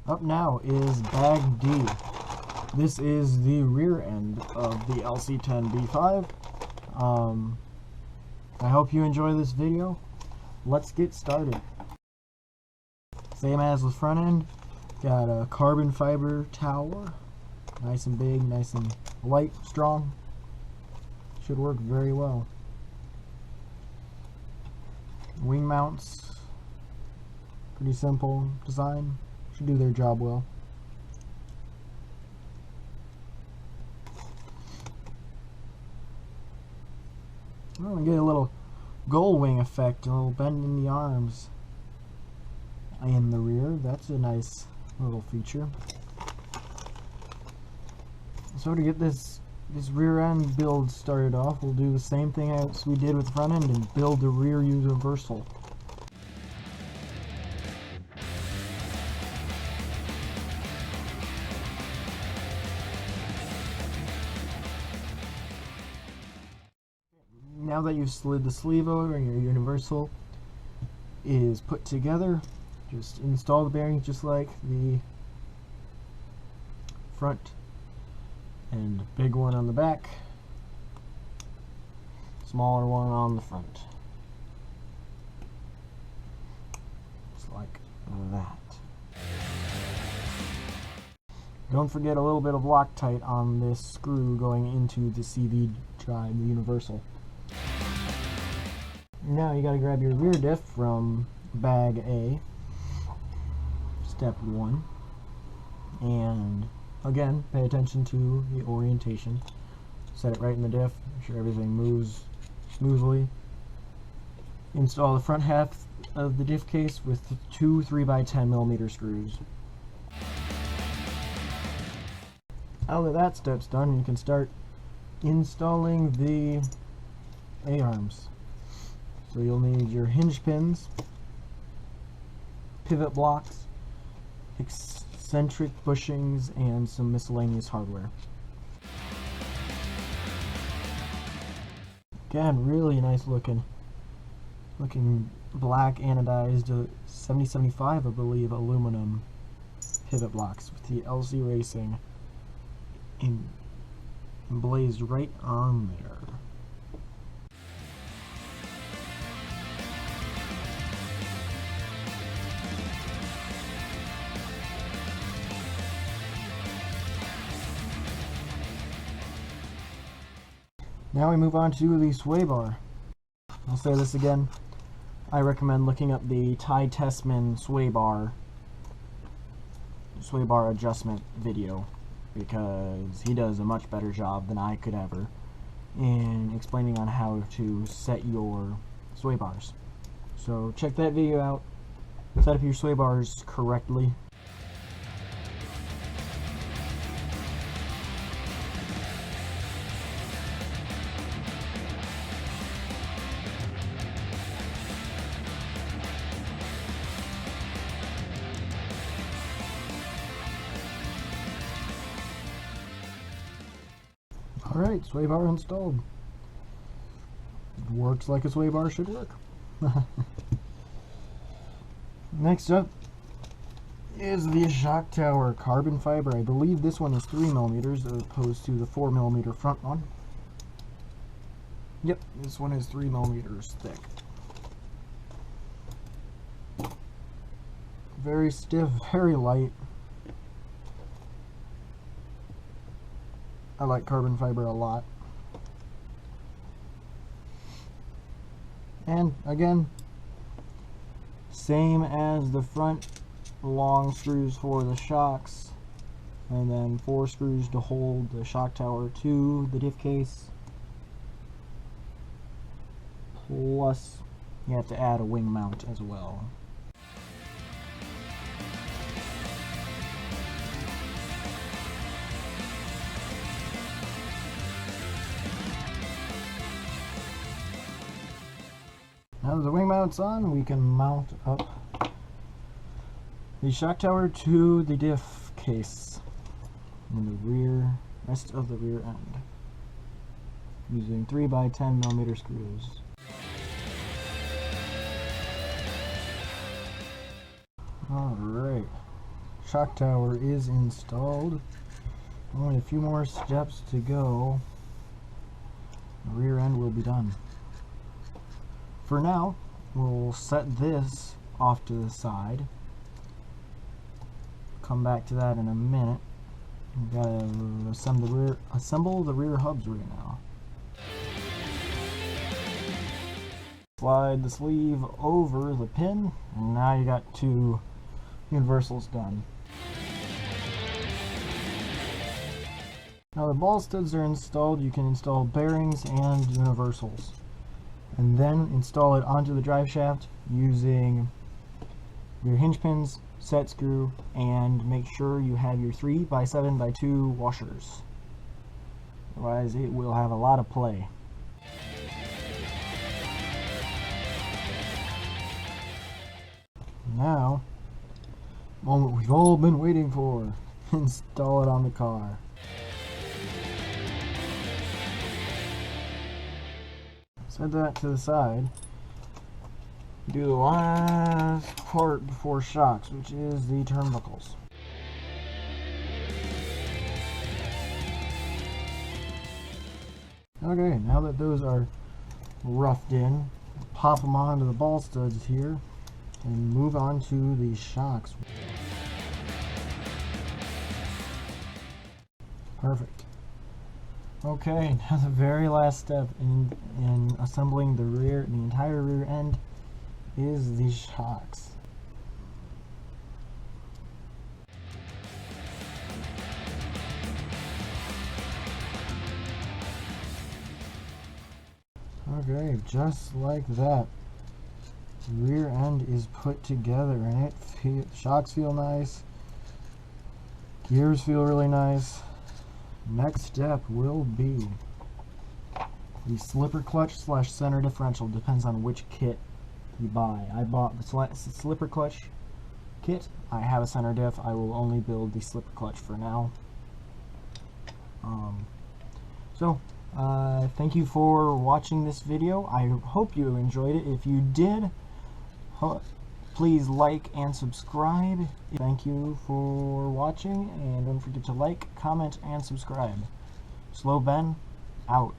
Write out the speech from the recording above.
Up now is bag D. This is the rear end of the LC10B5. I hope you enjoy this video. Let's get started. Same as the front end, got a carbon fiber tower. Nice and big, nice and light, strong. Should work very well. Wing mounts, pretty simple design. Should do their job well. Oh, we get a little gull wing effect, a little bend in the arms in the rear. That's a nice little feature. So to get this rear end build started off, we'll do the same thing as we did with the front end and build the rear universal. Now that you've slid the sleeve over and your universal is put together, just install the bearings just like the front, and big one on the back, smaller one on the front, just like that. Don't forget a little bit of Loctite on this screw going into the CV drive, the universal. Now you gotta grab your rear diff from bag A, step 1, and again, pay attention to the orientation. Set it right in the diff, make sure everything moves smoothly. Install the front half of the diff case with two 3x10mm screws. Now that that step's done, you can start installing the A-arms. So you'll need your hinge pins, pivot blocks, eccentric bushings, and some miscellaneous hardware. Again, really nice looking black anodized 7075, I believe, aluminum pivot blocks with the LC Racing emblazed right on there. Now we move on to the sway bar. I'll say this again. I recommend looking up the Ty Tessman sway bar adjustment video, because he does a much better job than I could ever in explaining on how to set your sway bars. So check that video out. Set up your sway bars correctly. Alright, sway bar installed. Works like a sway bar should work. Next up is the shock tower carbon fiber. I believe this one is 3mm as opposed to the 4mm front one. Yep, this one is 3mm thick. Very stiff, very light. I like carbon fiber a lot. And again, same as the front, long screws for the shocks, and then 4 screws to hold the shock tower to the diff case. Plus, you have to add a wing mount as well. Now that the wing mount's on, we can mount up the shock tower to the diff case in the rest of the rear end using 3x10mm screws. Alright, shock tower is installed. Only a few more steps to go. The rear end will be done. For now, we'll set this off to the side. Come back to that in a minute. We've got to assemble the rear hubs right now. Slide the sleeve over the pin, and now you got two universals done. Now the ball studs are installed, you can install bearings and universals, and then install it onto the drive shaft using your hinge pins, set screw, and make sure you have your 3x7x2 washers. Otherwise it will have a lot of play. Now, the moment we've all been waiting for, install it on the car. Set that to the side. Do the last part before shocks, which is the turnbuckles. Okay, now that those are roughed in, pop them onto the ball studs here and move on to the shocks. Perfect. Okay, now the very last step in assembling the entire rear end is the shocks. Okay, just like that, the rear end is put together, and shocks feel nice, gears feel really nice. Next step will be the slipper clutch / center differential. Depends on which kit you buy. I bought the slipper clutch kit. I have a center diff. I will only build the slipper clutch for now. Thank you for watching this video. I hope you enjoyed it. If you did, please like and subscribe. Thank you for watching, and don't forget to like, comment, and subscribe. Slow Ben, out.